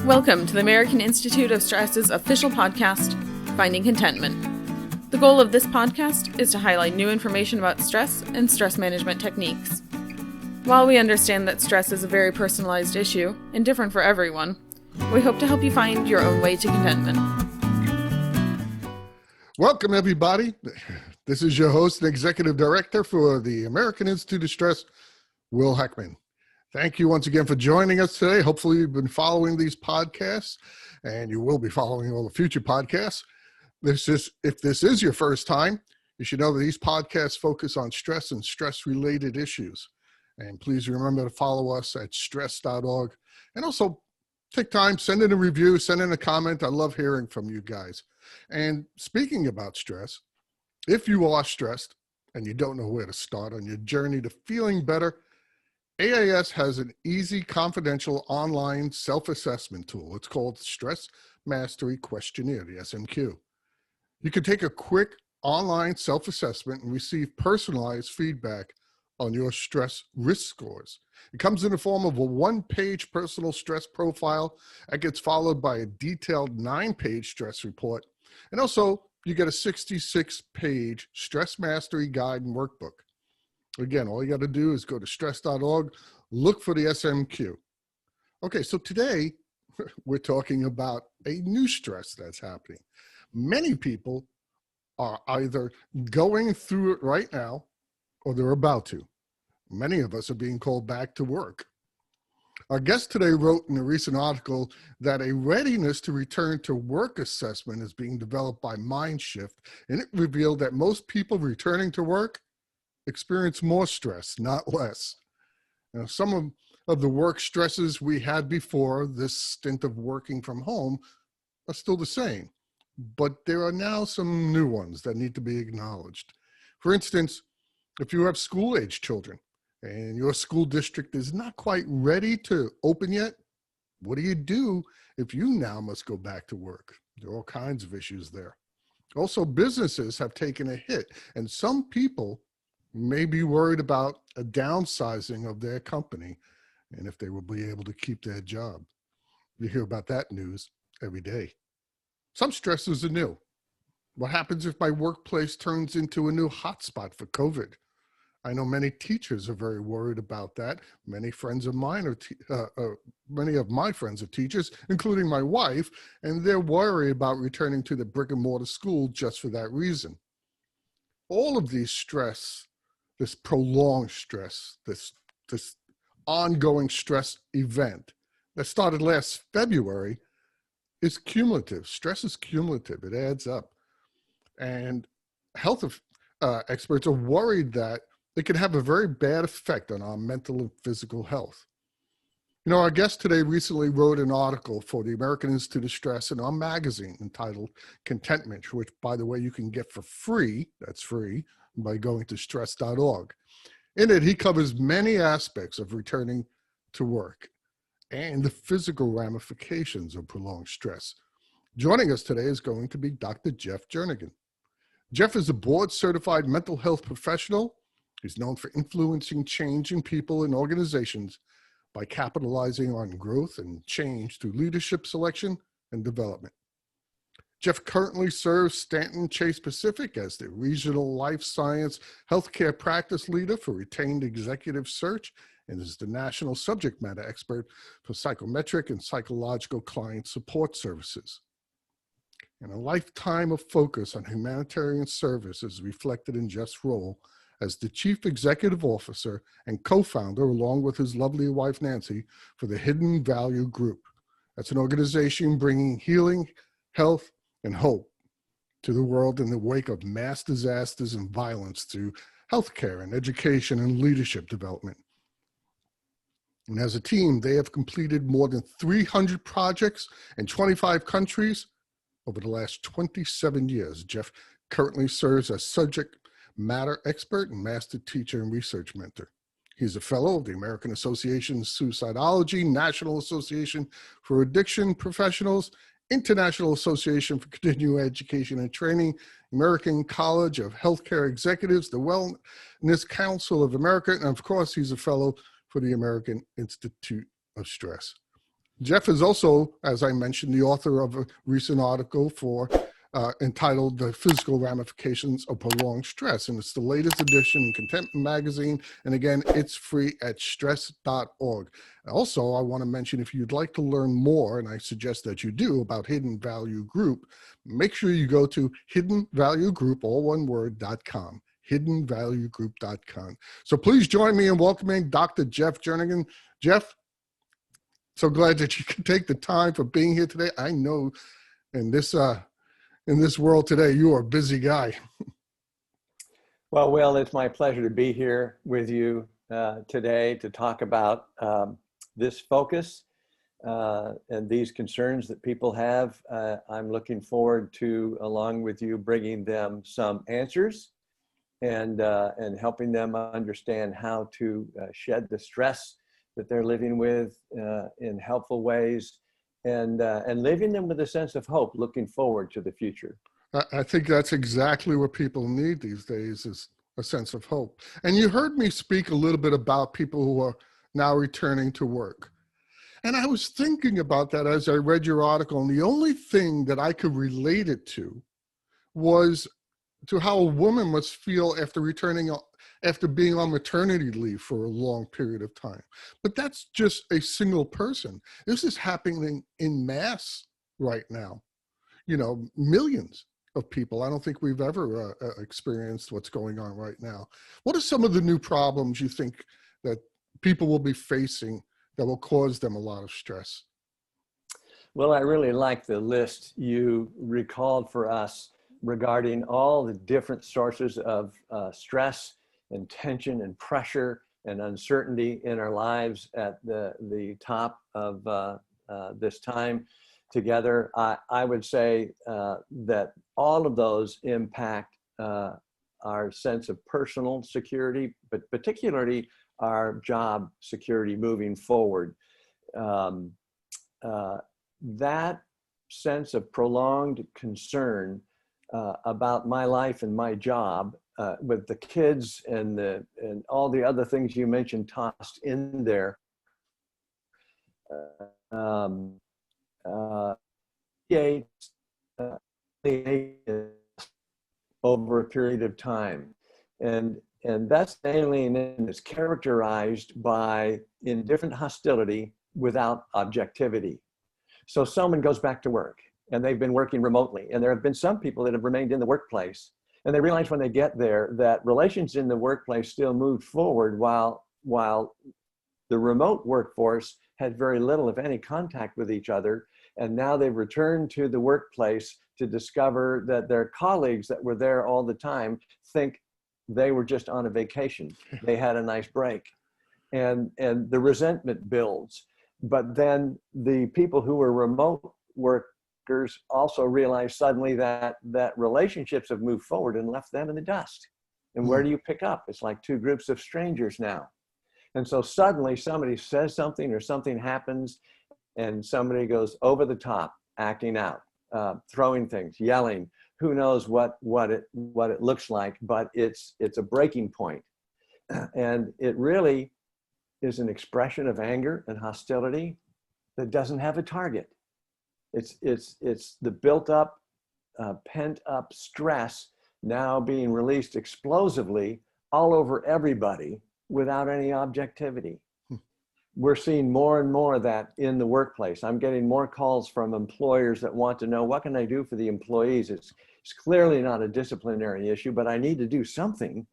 Welcome to the American Institute of Stress's official podcast, Finding Contentment. The goal of this podcast is to highlight new information about stress and stress management techniques. While we understand that stress is a very personalized issue and different for everyone, we hope to help you find your own way to contentment. Welcome, everybody. This is your host and executive director for the American Institute of Stress, Will Heckman. Thank you once again for joining us today. Hopefully you've been following these podcasts, and you will be following all the future podcasts. If this is your first time, you should know that these podcasts focus on stress and stress-related issues. And please remember to follow us at stress.org. And also take time, send in a review, send in a comment. I love hearing from you guys. And speaking about stress, if you are stressed and you don't know where to start on your journey to feeling better, AAS has an easy, confidential online self-assessment tool. It's called Stress Mastery Questionnaire, the SMQ. You can take a quick online self-assessment and receive personalized feedback on your stress risk scores. It comes in the form of a one-page personal stress profile that gets followed by a detailed 9-page stress report. And also, you get a 66-page stress mastery guide and workbook. Again, all you got to do is go to stress.org, look for the SMQ. Okay, so today we're talking about a new stress that's happening. Many people are either going through it right now or they're about to. Many of us are being called back to work. Our guest today wrote in a recent article that a readiness to return to work assessment is being developed by MindShift, and it revealed that most people returning to work experience more stress, not less. Now, some of the work stresses we had before this stint of working from home are still the same, but there are now some new ones that need to be acknowledged. For instance, if you have school-age children and your school district is not quite ready to open yet, what do you do if you now must go back to work? There are all kinds of issues there. Also, businesses have taken a hit, and some people may be worried about a downsizing of their company and if they will be able to keep their job. You hear about that news every day. Some stresses are new. What happens if my workplace turns into a new hotspot for COVID? I know many teachers are very worried about that. Many friends of mine many of my friends are teachers, including my wife, and they're worried about returning to the brick and mortar school just for that reason. All of these stress, this prolonged stress, this ongoing stress event that started last February is cumulative. Stress is cumulative. It adds up. And health experts are worried that it can have a very bad effect on our mental and physical health. You know, our guest today recently wrote an article for the American Institute of Stress in our magazine entitled Contentment, which, by the way, you can get for free. That's free by going to stress.org. In it, he covers many aspects of returning to work and the physical ramifications of prolonged stress. Joining us today is going to be Dr. Jeff Jernigan. Jeff is a board-certified mental health professional. He's known for influencing change in people and organizations by capitalizing on growth and change through leadership selection and development. Jeff currently serves Stanton Chase Pacific as the Regional Life Science Healthcare Practice Leader for Retained Executive Search and is the National Subject Matter Expert for Psychometric and Psychological Client Support Services. And a lifetime of focus on humanitarian service is reflected in Jeff's role as the Chief Executive Officer and co-founder, along with his lovely wife, Nancy, for the Hidden Value Group. That's an organization bringing healing, health, and hope to the world in the wake of mass disasters and violence through healthcare and education and leadership development. And as a team, they have completed more than 300 projects in 25 countries over the last 27 years. Jeff currently serves as subject matter expert and master teacher and research mentor. He's a fellow of the American Association of Suicidology, National Association for Addiction Professionals, International Association for Continuing Education and Training, American College of Healthcare Executives, the Wellness Council of America, and of course, he's a fellow for the American Institute of Stress. Jeff is also, as I mentioned, the author of a recent article entitled The Physical Ramifications of Prolonged Stress. And it's the latest edition in Contentment Magazine. And again, it's free at stress.org. Also, I want to mention, if you'd like to learn more, and I suggest that you do, about Hidden Value Group, make sure you go to hiddenvaluegroup, all one word, .com. hiddenvaluegroup.com. So please join me in welcoming Dr. Jeff Jernigan. Jeff, so glad that you could take the time for being here today. I know in this world today, you are a busy guy. Well, Will, it's my pleasure to be here with you today to talk about this focus and these concerns that people have. I'm looking forward to, along with you, bringing them some answers and helping them understand how to shed the stress that they're living with in helpful ways, and leaving them with a sense of hope, looking forward to the future. I think that's exactly what people need these days, is a sense of hope. And you heard me speak a little bit about people who are now returning to work. And I was thinking about that as I read your article, and the only thing that I could relate it to was to how a woman must feel after being on maternity leave for a long period of time. But that's just a single person. This is happening in mass right now. Millions of people. I don't think we've ever experienced what's going on right now. What are some of the new problems you think that people will be facing that will cause them a lot of stress? Well, I really like the list you recalled for us regarding all the different sources of stress and tension and pressure and uncertainty in our lives at the top of this time together. I would say that all of those impact our sense of personal security, but particularly our job security moving forward. That sense of prolonged concern about my life and my job, with the kids and all the other things you mentioned tossed in there, over a period of time, and that's alienating is characterized by indifferent hostility without objectivity. So someone goes back to work, and they've been working remotely, and there have been some people that have remained in the workplace, and they realize when they get there that relations in the workplace still moved forward while the remote workforce had very little, if any, contact with each other. And now they've returned to the workplace to discover that their colleagues that were there all the time think they were just on a vacation. They had a nice break, and the resentment builds. But then the people who were remote workers also realize suddenly that relationships have moved forward and left them in the dust. And where do you pick up? It's like two groups of strangers now. And so suddenly somebody says something or something happens, and somebody goes over the top, acting out, throwing things, yelling. Who knows what it looks like, but it's a breaking point. And it really is an expression of anger and hostility that doesn't have a target. It's the built up, pent up stress now being released explosively all over everybody without any objectivity. We're seeing more and more of that in the workplace. I'm getting more calls from employers that want to know, what can I do for the employees? It's clearly not a disciplinary issue, but I need to do something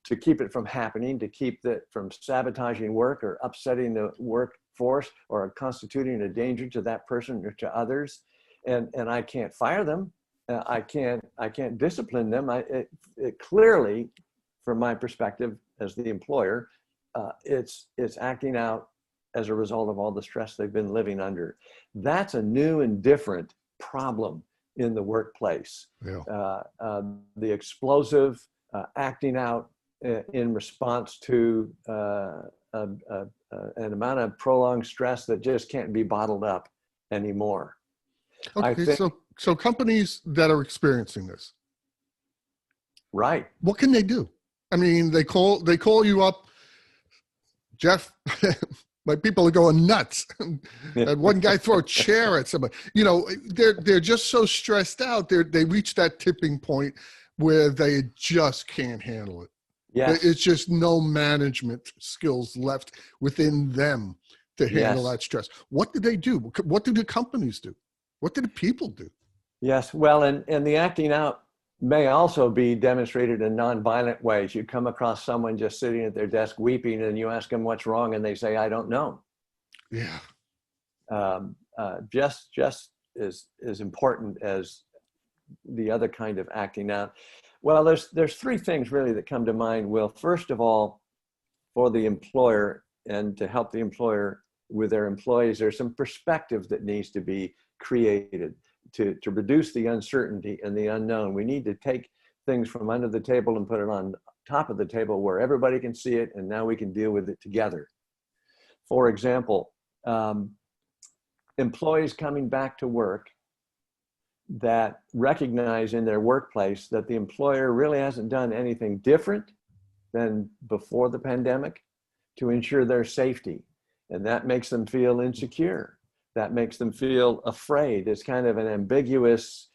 to keep it from happening, to keep it from sabotaging work or upsetting the workforce or constituting a danger to that person or to others. And I can't fire them. I can't discipline them. It clearly, from my perspective as the employer, it's acting out as a result of all the stress they've been living under. That's a new and different problem in the workplace. Yeah. The explosive acting out in response to an amount of prolonged stress that just can't be bottled up anymore. Okay, so companies that are experiencing this, right? What can they do? I mean, they call you up, Jeff. My people are going nuts. And one guy threw a chair at somebody. They're just so stressed out. They reach that tipping point where they just can't handle it. Yes. It's just no management skills left within them to handle that stress. What do they do? What do the companies do? What do the people do? Yes. Well, and the acting out may also be demonstrated in nonviolent ways. You come across someone just sitting at their desk weeping, and you ask them what's wrong, and they say, "I don't know." Yeah. Just as important as the other kind of acting out. Well, there's three things really that come to mind, Will. First of all, for the employer and to help the employer with their employees, there's some perspective that needs to be created to reduce the uncertainty and the unknown. We need to take things from under the table and put it on top of the table where everybody can see it, and now we can deal with it together. For example, employees coming back to work that recognize in their workplace that the employer really hasn't done anything different than before the pandemic to ensure their safety. And that makes them feel insecure. That makes them feel afraid. It's kind of an ambiguous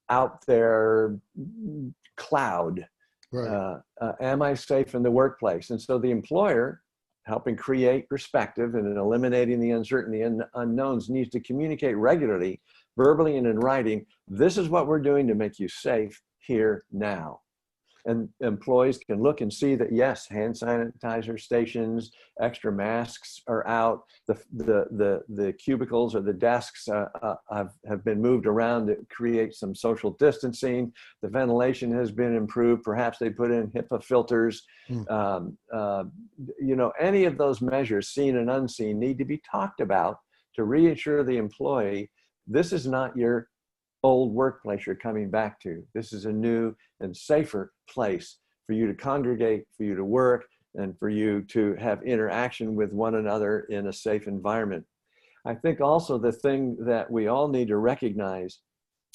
out there cloud. Right. Am I safe in the workplace? And so the employer, helping create perspective and in eliminating the uncertainty and unknowns, needs to communicate regularly, verbally and in writing, this is what we're doing to make you safe here now. And employees can look and see that, yes, hand sanitizer stations, extra masks are out. The cubicles or the desks have been moved around to create some social distancing. The ventilation has been improved. Perhaps they put in HEPA filters. Any of those measures, seen and unseen, need to be talked about to reassure the employee, this is not your old workplace you're coming back to. This is a new and safer place for you to congregate, for you to work, and for you to have interaction with one another in a safe environment. I think also the thing that we all need to recognize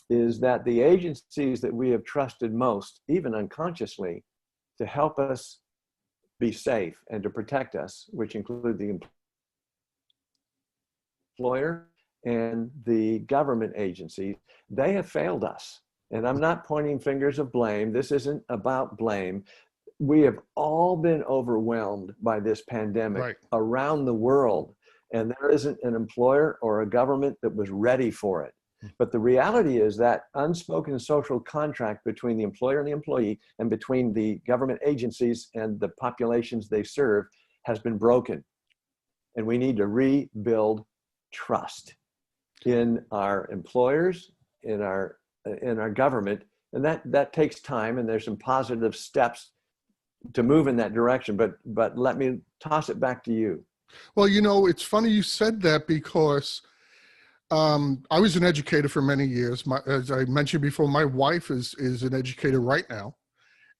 is that the agencies that we have trusted most, even unconsciously, to help us be safe and to protect us, which include the employer and the government agencies, they have failed us. And I'm not pointing fingers of blame. This isn't about blame. We have all been overwhelmed by this pandemic around the world. And there isn't an employer or a government that was ready for it. But the reality is that unspoken social contract between the employer and the employee and between the government agencies and the populations they serve has been broken. And we need to rebuild trust in our employers, in our government, and that takes time, and there's some positive steps to move in that direction. But let me toss it back to you. Well, it's funny you said that because I was an educator for many years. As I mentioned before, my wife is an educator right now,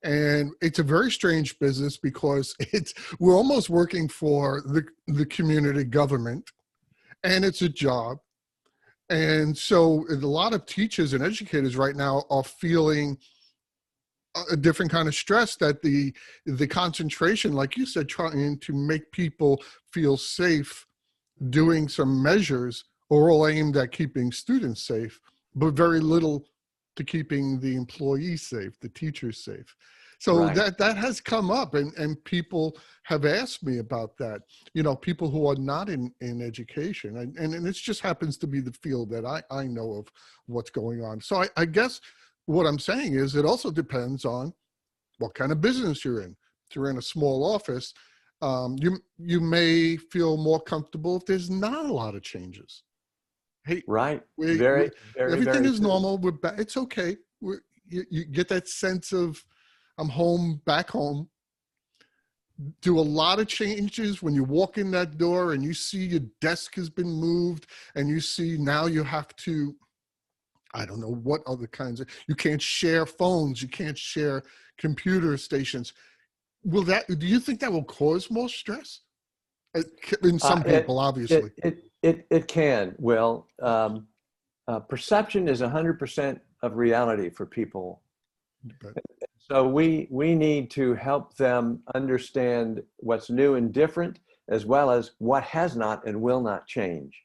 and it's a very strange business because we're almost working for the community government, and it's a job. And so a lot of teachers and educators right now are feeling a different kind of stress, that the concentration, like you said, trying to make people feel safe, doing some measures are all aimed at keeping students safe, but very little to keeping the employees safe, the teachers safe. So that has come up, and people have asked me about that, people who are not in education. And it just happens to be the field that I know of what's going on. So I guess what I'm saying is it also depends on what kind of business you're in. If you're in a small office, you may feel more comfortable if there's not a lot of changes. Hey, very everything is true. normal. It's okay. You get that sense of, I'm home, back home. Do a lot of changes when you walk in that door and you see your desk has been moved, and you see now you have to, I don't know what other kinds of, you can't share phones, you can't share computer stations. Do you think that will cause more stress? In some people, obviously. It can, Will. Perception is 100% of reality for people. So we need to help them understand what's new and different, as well as what has not and will not change.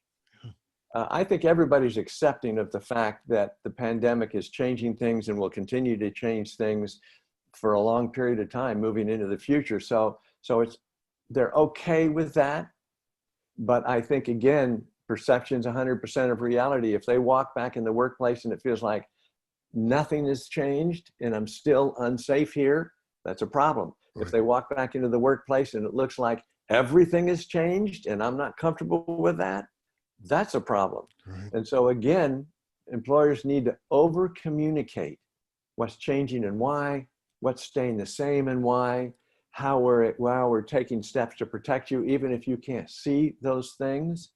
I think everybody's accepting of the fact that the pandemic is changing things and will continue to change things for a long period of time moving into the future. So they're okay with that. But I think, again, perception's 100% of reality. If they walk back in the workplace and it feels like nothing has changed and I'm still unsafe here, that's a problem. Right. If they walk back into the workplace and it looks like everything has changed and I'm not comfortable with that, that's a problem. Right. And so again, employers need to over communicate what's changing and why, what's staying the same and why, how we're taking steps to protect you, even if you can't see those things.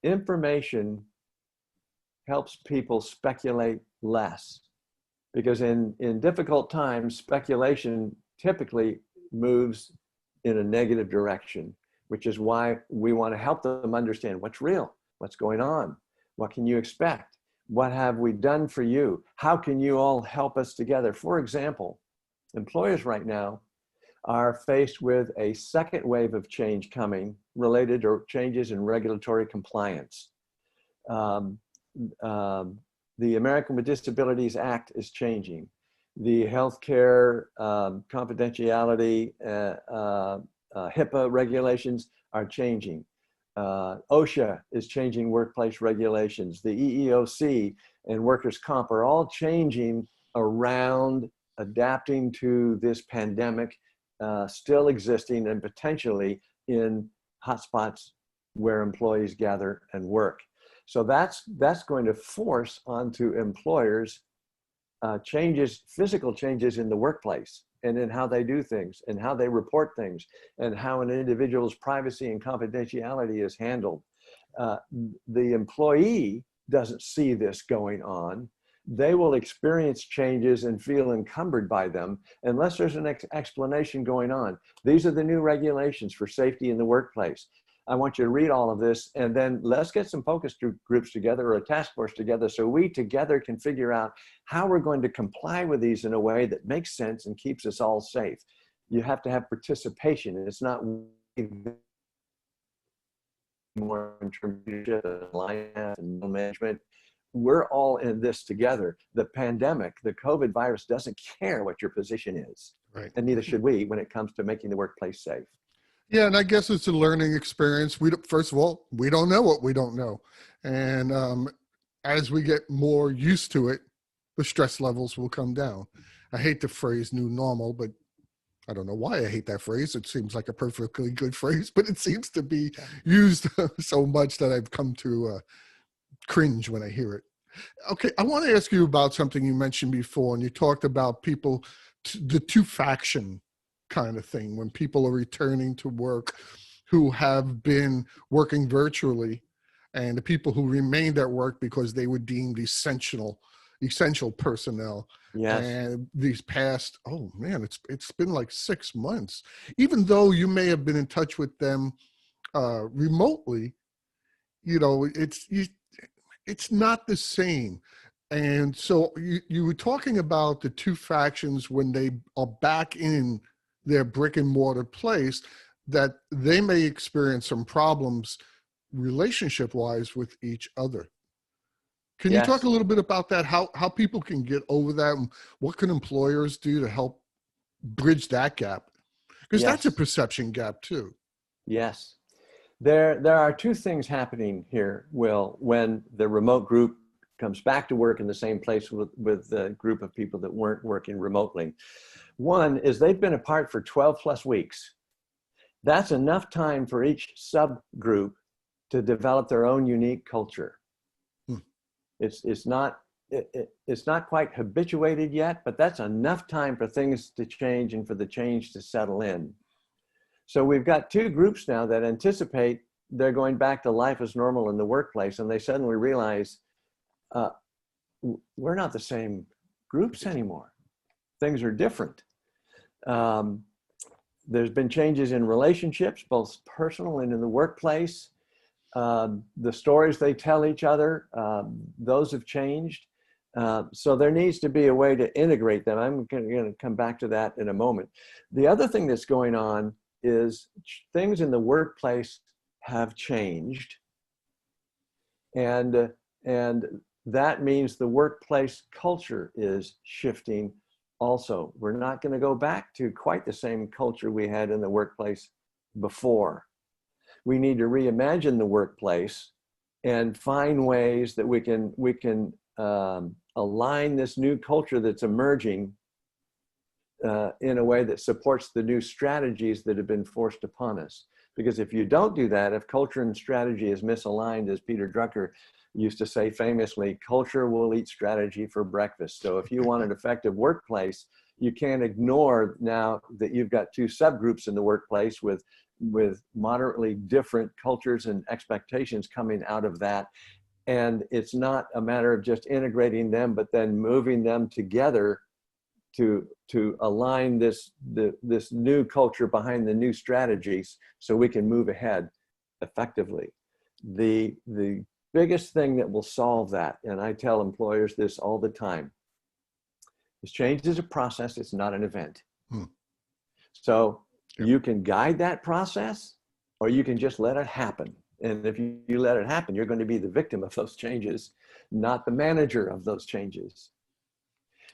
Information helps people speculate less, because in difficult times, speculation typically moves in a negative direction, which is why we want to help them understand what's real, what's going on, what can you expect, what have we done for you, how can you all help us together. For example, employers right now are faced with a second wave of change coming related to changes in regulatory compliance. The American with Disabilities Act is changing. The healthcare confidentiality, HIPAA regulations are changing. OSHA is changing workplace regulations. The EEOC and workers' comp are all changing around adapting to this pandemic, still existing and potentially in hotspots where employees gather and work. So that's going to force onto employers changes, physical changes in the workplace and in how they do things and how they report things and how an individual's privacy and confidentiality is handled. The employee doesn't see this going on. They will experience changes and feel encumbered by them unless there's an explanation going on. These are the new regulations for safety in the workplace. I want you to read all of this, and then let's get some focus groups together or a task force together so we together can figure out how we're going to comply with these in a way that makes sense and keeps us all safe. You have to have participation, and it's not more in terms of alliance and management. We're all in this together. The pandemic, the COVID virus doesn't care what your position is. Right. And neither should we when it comes to making the workplace safe. Yeah, and I guess it's a learning experience. First of all, we don't know what we don't know. And as we get more used to it, the stress levels will come down. I hate the phrase new normal, but I don't know why I hate that phrase. It seems like a perfectly good phrase, but it seems to be used so much that I've come to cringe when I hear it. Okay, I want to ask you about something you mentioned before, and you talked about people, the two-faction kind of thing, when people are returning to work who have been working virtually, and the people who remained at work because they were deemed essential personnel. Yes. And these past, oh man, it's been like 6 months. Even though you may have been in touch with them remotely, you know, it's not the same. And so you were talking about the two factions when they are back in their brick and mortar place, that they may experience some problems relationship wise with each other. Can you talk a little bit about that? How people can get over that, and what can employers do to help bridge that gap? Because that's a perception gap too. Yes. There are two things happening here, Will, when the remote group comes back to work in the same place with the group of people that weren't working remotely. One is they've been apart for 12 plus weeks. That's enough time for each subgroup to develop their own unique culture. It's not quite habituated yet, but that's enough time for things to change and for the change to settle in. So we've got two groups now that anticipate they're going back to life as normal in the workplace, and they suddenly realize we're not the same groups anymore. Things are different. There's been changes in relationships, both personal and in the workplace. The stories they tell each other, those have changed. So there needs to be a way to integrate them. I'm going to come back to that in a moment. The other thing that's going on is things in the workplace have changed, and that means the workplace culture is shifting also. We're not going to go back to quite the same culture we had in the workplace before. We need to reimagine the workplace and find ways that we can align this new culture that's emerging in a way that supports the new strategies that have been forced upon us. Because if you don't do that, if culture and strategy is misaligned, as Peter Drucker used to say famously, culture will eat strategy for breakfast. So if you want an effective workplace, you can't ignore now that you've got two subgroups in the workplace with moderately different cultures and expectations coming out of that. And it's not a matter of just integrating them, but then moving them together to align this new culture behind the new strategies so we can move ahead effectively. The biggest thing that will solve that, and I tell employers this all the time, is change is a process, it's not an event. So you can guide that process, or you can just let it happen. And if you let it happen, you're going to be the victim of those changes, not the manager of those changes.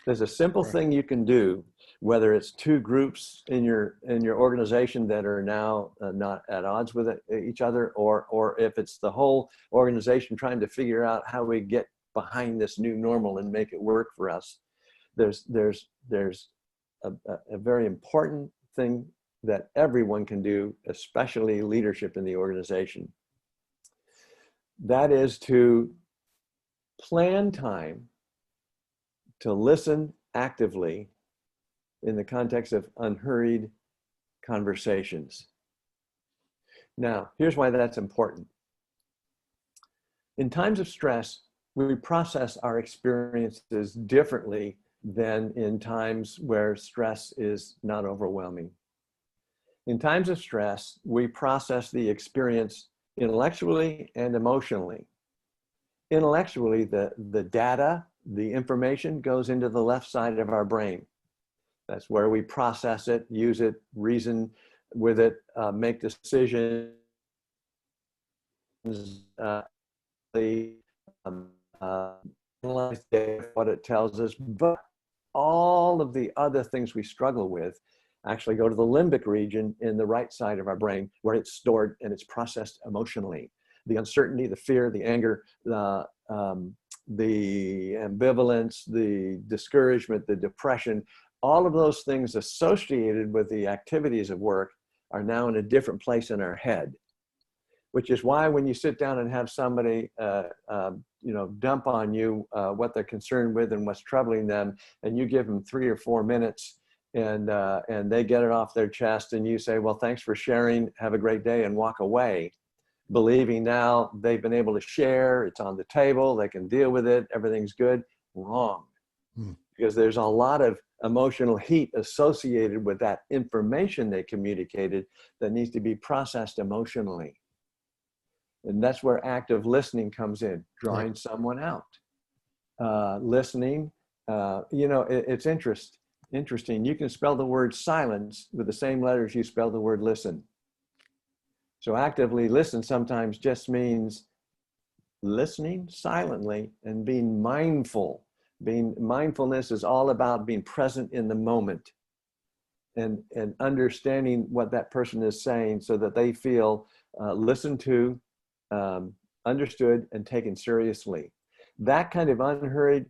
There's a simple thing you can do, whether it's two groups in your organization that are now not at odds with each other, or if it's the whole organization trying to figure out how we get behind this new normal and make it work for us. There's a very important thing that everyone can do, especially leadership in the organization. That is to plan time to listen actively in the context of unhurried conversations. Now, here's why that's important. In times of stress, we process our experiences differently than in times where stress is not overwhelming. In times of stress, we process the experience intellectually and emotionally. Intellectually, the data, the information goes into the left side of our brain. That's where we process it, use it, reason with it, make decisions, analyze what it tells us. But all of the other things we struggle with actually go to the limbic region in the right side of our brain, where it's stored and it's processed emotionally. The uncertainty, the fear, the anger, the ambivalence, the discouragement, the depression, all of those things associated with the activities of work are now in a different place in our head, which is why when you sit down and have somebody dump on you what they're concerned with and what's troubling them, and you give them 3 or 4 minutes and they get it off their chest, and you say, well, thanks for sharing, have a great day, and walk away, believing now they've been able to share, it's on the table, they can deal with it, everything's good. Wrong. Because there's a lot of emotional heat associated with that information they communicated that needs to be processed emotionally. And that's where active listening comes in, drawing someone out. Listening, it's interesting. You can spell the word silence with the same letters you spell the word listen. So actively listen sometimes just means listening silently and being mindful. Mindfulness is all about being present in the moment and understanding what that person is saying so that they feel listened to, understood, and taken seriously. That kind of unhurried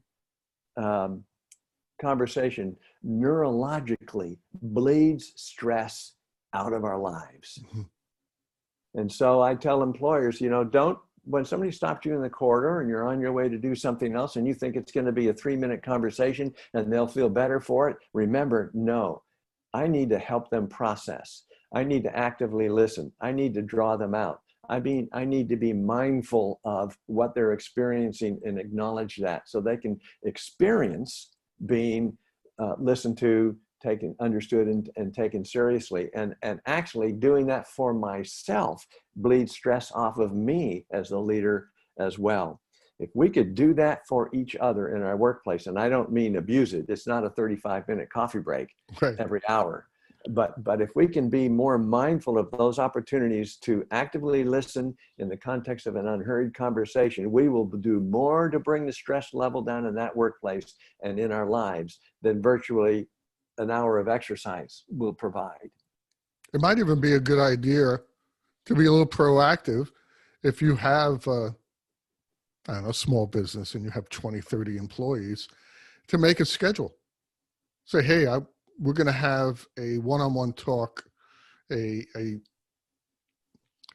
conversation neurologically bleeds stress out of our lives. And so I tell employers, when somebody stops you in the corridor and you're on your way to do something else and you think it's going to be a 3-minute conversation and they'll feel better for it, remember, no, I need to help them process. I need to actively listen. I need to draw them out. I need to be mindful of what they're experiencing and acknowledge that so they can experience being listened to, taken, understood, and taken seriously. And actually doing that for myself bleeds stress off of me as the leader as well. If we could do that for each other in our workplace, and I don't mean abuse it, it's not a 35-minute coffee break every hour, But if we can be more mindful of those opportunities to actively listen in the context of an unhurried conversation, we will do more to bring the stress level down in that workplace and in our lives than virtually an hour of exercise will provide. It might even be a good idea to be a little proactive if you have, I don't know, a small business and you have 20, 30 employees, to make a schedule. Say, hey, we're going to have a one-on-one talk, a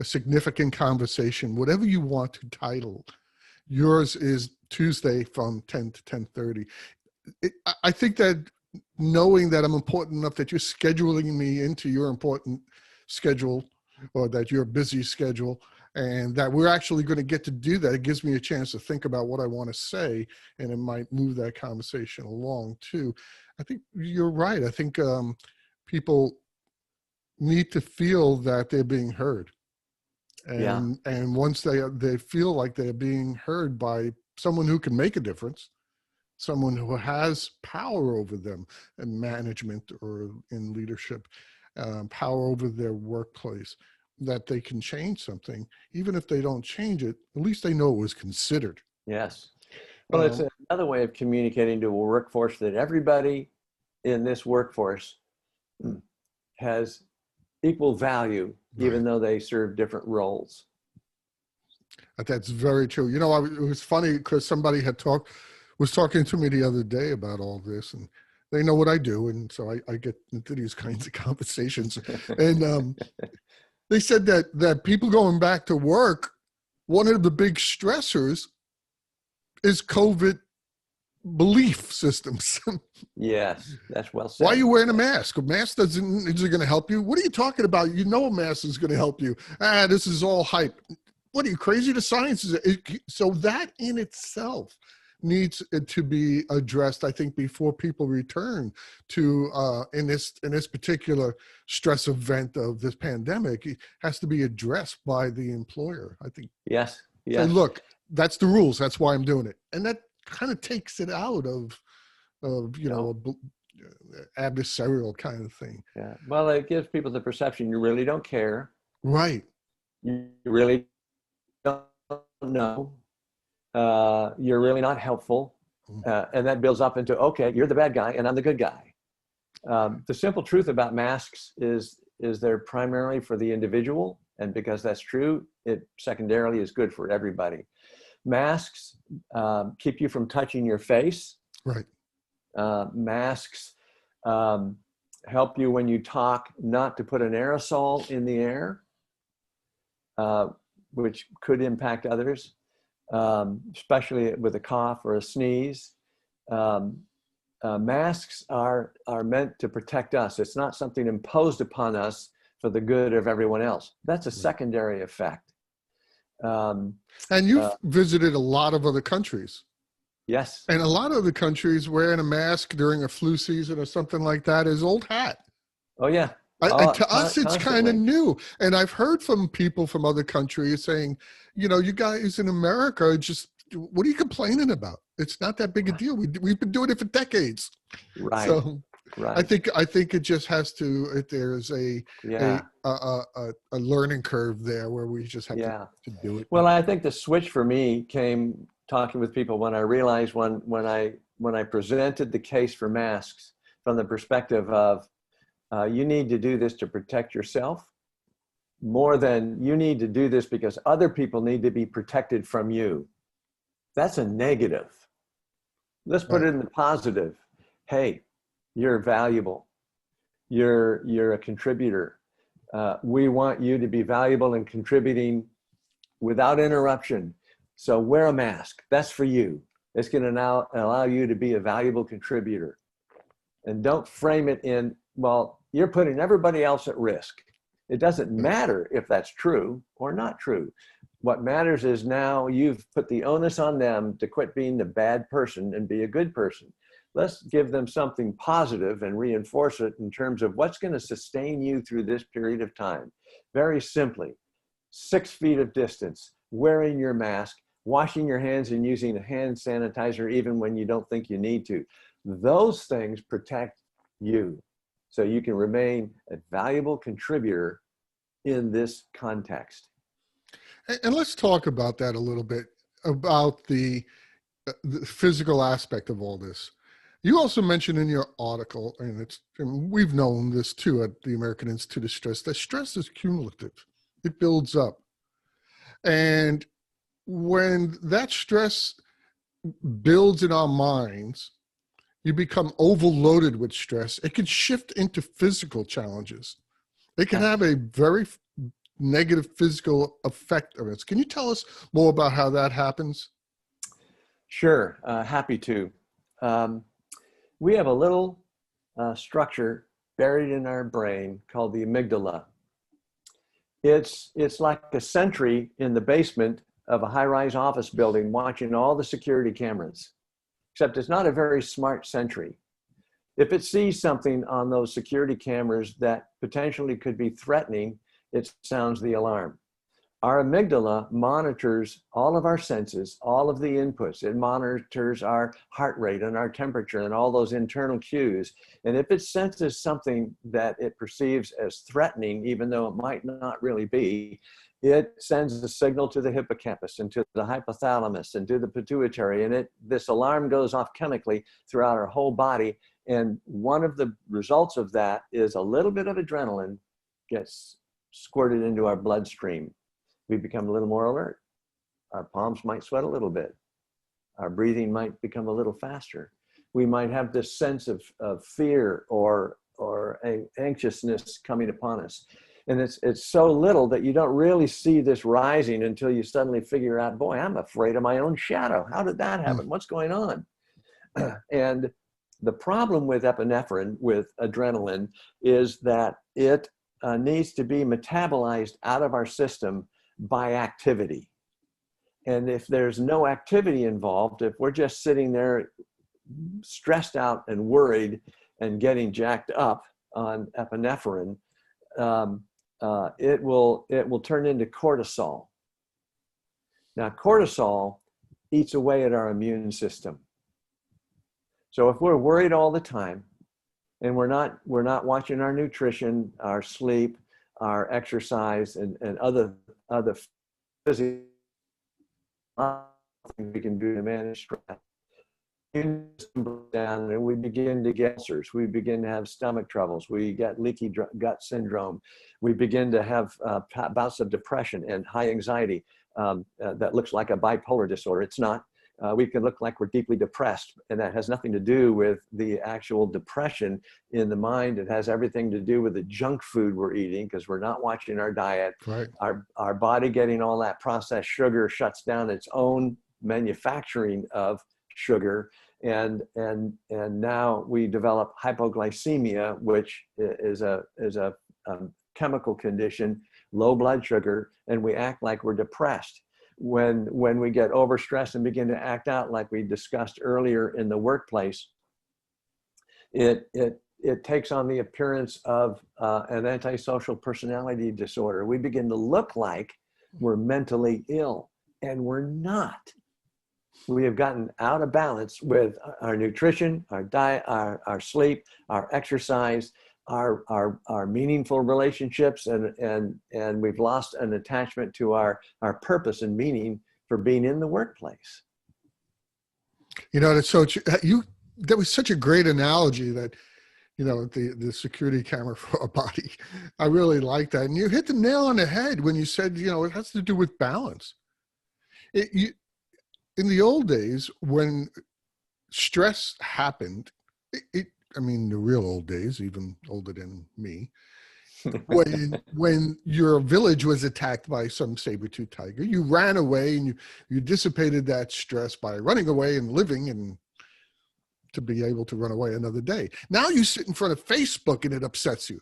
significant conversation, whatever you want to title. Yours is Tuesday from 10 to 10:30. I think that knowing that I'm important enough that you're scheduling me into your important schedule, or that you're busy schedule, and that we're actually going to get to do that, it gives me a chance to think about what I want to say, and it might move that conversation along too. I think you're right. I think people need to feel that they're being heard. And once they feel like they're being heard by someone who can make a difference, someone who has power over them in management or in leadership, power over their workplace, that they can change something. Even if they don't change it, at least they know it was considered. Yes. Well, it's another way of communicating to a workforce that everybody in this workforce has equal value, even though they serve different roles. That's very true. You know, it was funny because somebody was talking to me the other day about all this, and they know what I do, and so I get into these kinds of conversations. And they said that people going back to work, one of the big stressors is COVID belief systems. Yes, that's well said. Why are you wearing a mask? A mask isn't going to help you. What are you talking about? You know a mask is going to help you. This is all hype. What are you, crazy? The science is so that in itself needs to be addressed, I think, before people return to in this particular stress event of this pandemic. It has to be addressed by the employer, I think. Yes. Say, look, that's the rules. That's why I'm doing it, and that kind of takes it out of adversarial kind of thing. Yeah. Well, it gives people the perception you really don't care. Right. You really don't know. You're really not helpful. And that builds up into, okay, you're the bad guy and I'm the good guy. The simple truth about masks is they're primarily for the individual. And because that's true, it secondarily is good for everybody. Masks keep you from touching your face. Right. Masks help you when you talk not to put an aerosol in the air, which could impact others, especially with a cough or a sneeze. Masks are meant to protect us. It's not something imposed upon us for the good of everyone else. That's a secondary effect. And you've visited a lot of other countries. Yes. And a lot of the countries wearing a mask during a flu season or something like that is old hat. Oh, yeah. To us, it's kind of new. And I've heard from people from other countries saying, you know, you guys in America are just, what are you complaining about? It's not that big a deal. We've been doing it for decades. Right. So right. I think it just has to, there's a learning curve there where we just have to do it. Well, I think the switch for me came talking with people when I realized when I presented the case for masks from the perspective of you need to do this to protect yourself more than you need to do this because other people need to be protected from you. That's a negative. Let's put it in the positive. Hey, you're valuable. You're a contributor. We want you to be valuable and contributing without interruption. So wear a mask. That's for you. It's going to now allow you to be a valuable contributor. And don't frame it in, well, you're putting everybody else at risk. It doesn't matter if that's true or not true. What matters is now you've put the onus on them to quit being the bad person and be a good person. Let's give them something positive and reinforce it in terms of what's going to sustain you through this period of time. Very simply, 6 feet of distance, wearing your mask, washing your hands and using a hand sanitizer even when you don't think you need to. Those things protect you. so you can remain a valuable contributor in this context. And let's talk about that a little bit, about the physical aspect of all this. You also mentioned in your article, and we've known this too at the American Institute of Stress, that stress is cumulative. It builds up. And when that stress builds in our minds, you become overloaded with stress. It can shift into physical challenges. It can have a very negative physical effect of it. Can you tell us more about how that happens? Sure, happy to. We have a little structure buried in our brain called the amygdala. It's like a sentry in the basement of a high-rise office building watching all the security cameras, except it's not a very smart sentry. If it sees something on those security cameras that potentially could be threatening, it sounds the alarm. Our amygdala monitors all of our senses, all of the inputs. It monitors our heart rate and our temperature and all those internal cues. And if it senses something that it perceives as threatening, even though it might not really be, it sends a signal to the hippocampus and to the hypothalamus and to the pituitary. And this alarm goes off chemically throughout our whole body. And one of the results of that is a little bit of adrenaline gets squirted into our bloodstream. We become a little more alert. Our palms might sweat a little bit. Our breathing might become a little faster. We might have this sense of fear or anxiousness coming upon us. And it's so little that you don't really see this rising until you suddenly figure out, boy, I'm afraid of my own shadow. How did that happen? What's going on? And the problem with epinephrine, with adrenaline, is that it needs to be metabolized out of our system by activity. And if there's no activity involved, if we're just sitting there stressed out and worried and getting jacked up on epinephrine, it will turn into cortisol. Now, cortisol eats away at our immune system. So if we're worried all the time and we're not watching our nutrition, our sleep, our exercise, and other physical things we can do to manage stress, down, and we begin to get ulcers. We begin to have stomach troubles. We get leaky gut syndrome. We begin to have bouts of depression and high anxiety that looks like a bipolar disorder. It's not. We can look like we're deeply depressed, and that has nothing to do with the actual depression in the mind. It has everything to do with the junk food we're eating because we're not watching our diet. Right. Our body getting all that processed sugar shuts down its own manufacturing of sugar, and now we develop hypoglycemia, which is a chemical condition, low blood sugar, and we act like we're depressed. When we get overstressed and begin to act out like we discussed earlier in the workplace, it takes on the appearance of an antisocial personality disorder. We begin to look like we're mentally ill, and we're not. We have gotten out of balance with our nutrition, our diet, our sleep, our exercise, our meaningful relationships, and we've lost an attachment to our purpose and meaning for being in the workplace. You know, that was such a great analogy that, you know, the security camera for our body. I really like that. And you hit the nail on the head when you said, you know, it has to do with balance. In the old days, when stress happened, I mean, the real old days, even older than me, when your village was attacked by some saber-toothed tiger, you ran away and you dissipated that stress by running away and living and to be able to run away another day. Now you sit in front of Facebook and it upsets you.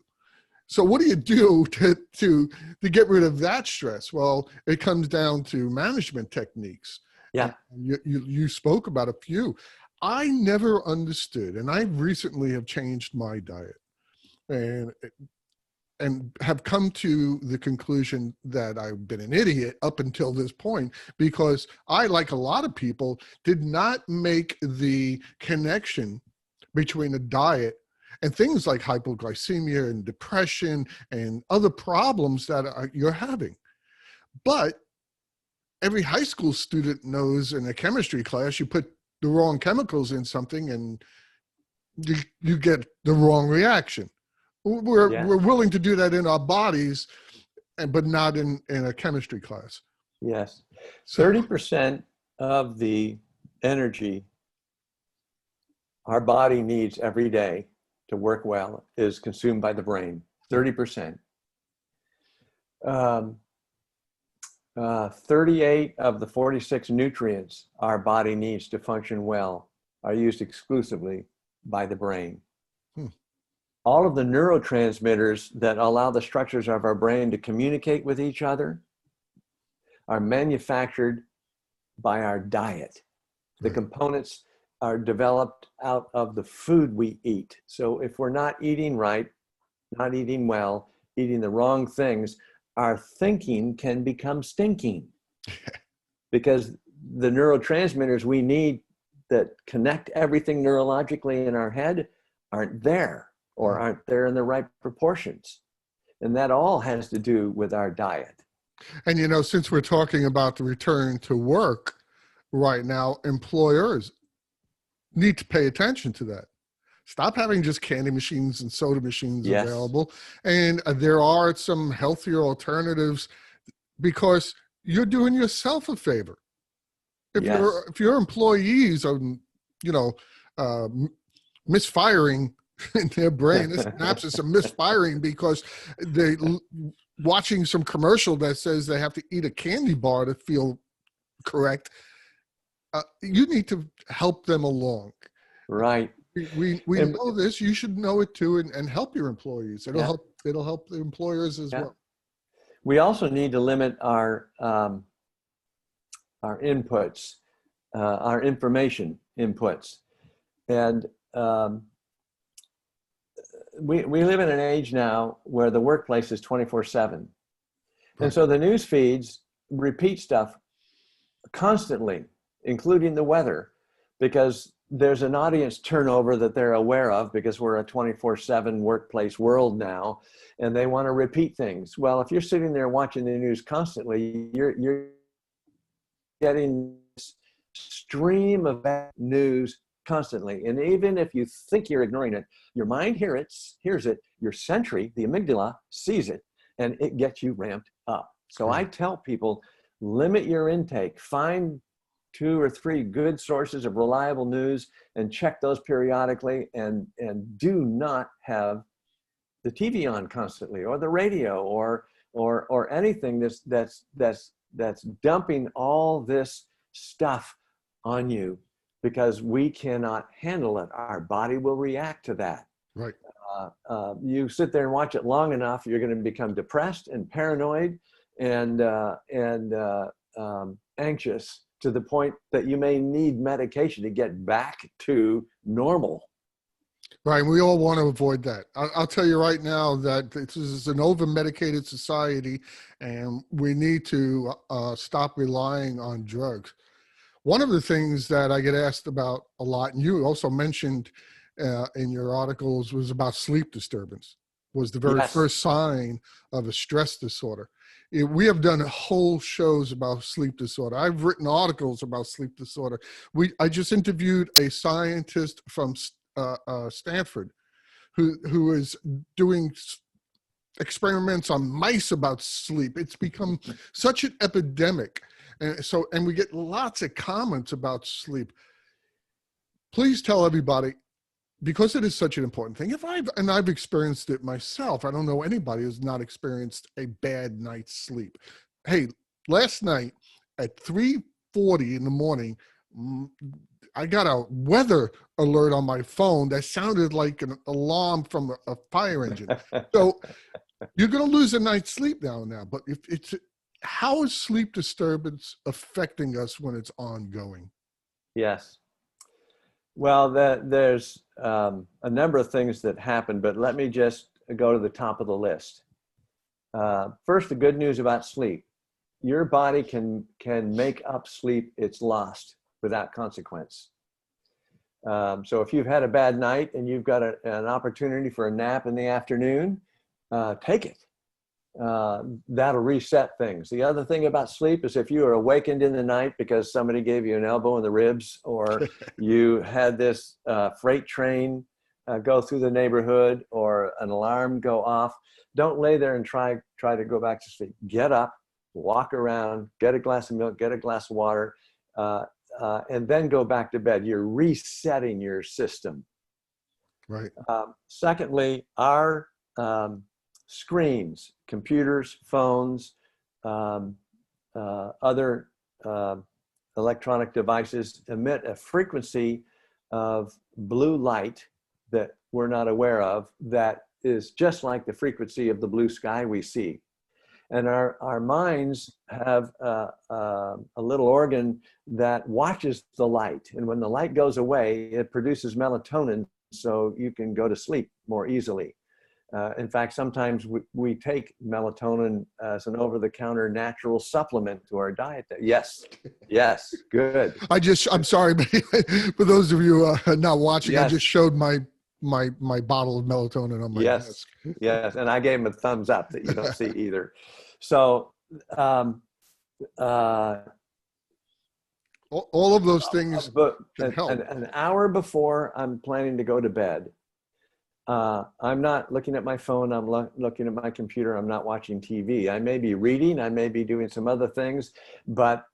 So what do you do to get rid of that stress? Well, it comes down to management techniques. Yeah. You spoke about a few. I never understood, and I recently have changed my diet and have come to the conclusion that I've been an idiot up until this point, because I, like a lot of people, did not make the connection between a diet and things like hypoglycemia and depression and other problems that you're having. But every high school student knows in a chemistry class, you put the wrong chemicals in something and you get the wrong reaction. We're willing to do that in our bodies, but not in a chemistry class. Yes. So 30% of the energy our body needs every day to work well is consumed by the brain. 30%. 38 of the 46 nutrients our body needs to function well are used exclusively by the brain. All of the neurotransmitters that allow the structures of our brain to communicate with each other are manufactured by our diet. The components are developed out of the food we eat. So if we're not eating right, not eating well, eating the wrong things, our thinking can become stinking because the neurotransmitters we need that connect everything neurologically in our head aren't there or aren't there in the right proportions. And that all has to do with our diet. And, you know, since we're talking about the return to work right now, employers need to pay attention to that. Stop having just candy machines and soda machines available. And there are some healthier alternatives because you're doing yourself a favor. If your employees are, you know, misfiring in their brain, this synapses are misfiring because they watching some commercial that says they have to eat a candy bar to feel correct. You need to help them along. Right. We know this. You should know it too, and help your employees. It'll help the employers as well. We also need to limit our inputs, our information inputs, and we live in an age now where the workplace is 24/7, and so the news feeds repeat stuff constantly, including the weather, because there's an audience turnover that they're aware of because we're a 24/7 workplace world now, and they want to repeat things. Well, if you're sitting there watching the news constantly, you're getting this stream of bad news constantly. And even if you think you're ignoring it, your mind hears it, your sensory, the amygdala, sees it, and it gets you ramped up. So I tell people, limit your intake, find 2 or 3 good sources of reliable news and check those periodically, and do not have the TV on constantly or the radio or anything that's dumping all this stuff on you, because we cannot handle it. Our body will react to that. Right. You sit there and watch it long enough, you're going to become depressed and paranoid and anxious, to the point that you may need medication to get back to normal. Right. We all want to avoid that. I'll tell you right now that this is an over-medicated society, and we need to stop relying on drugs. One of the things that I get asked about a lot, and you also mentioned in your articles, was about sleep disturbance. Was the very first sign of a stress disorder. We have done whole shows about sleep disorder. I've written articles about sleep disorder. I just interviewed a scientist from Stanford who is doing experiments on mice about sleep. It's become such an epidemic. And we get lots of comments about sleep. Please tell everybody, because it is such an important thing. I've experienced it myself. I don't know anybody who's not experienced a bad night's sleep. Hey, last night at 3:40 in the morning, I got a weather alert on my phone that sounded like an alarm from a fire engine. So you're going to lose a night's sleep now. But how is sleep disturbance affecting us when it's ongoing? Yes. Well, there's a number of things that happen, but let me just go to the top of the list. First, the good news about sleep. Your body can make up sleep it's lost without consequence. So if you've had a bad night and you've got an opportunity for a nap in the afternoon, take it. That'll reset things. The other thing about sleep is if you are awakened in the night because somebody gave you an elbow in the ribs, or you had this freight train go through the neighborhood, or an alarm go off, don't lay there and try to go back to sleep. Get up, walk around, get a glass of milk, get a glass of water, and then go back to bed. You're resetting your system. Right. Secondly, our screens, computers, phones, other electronic devices emit a frequency of blue light that we're not aware of, that is just like the frequency of the blue sky we see. And our minds have a little organ that watches the light. And when the light goes away, it produces melatonin so you can go to sleep more easily. In fact, sometimes we take melatonin as an over-the-counter natural supplement to our diet. Yes, yes, good. I'm sorry, but for those of you not watching, Yes. I just showed my bottle of melatonin on my desk. Yes, and I gave him a thumbs up that you don't see either. So all of those things can help. An hour before I'm planning to go to bed, I'm not looking at my phone, I'm looking at my computer, I'm not watching TV. I may be reading, I may be doing some other things, but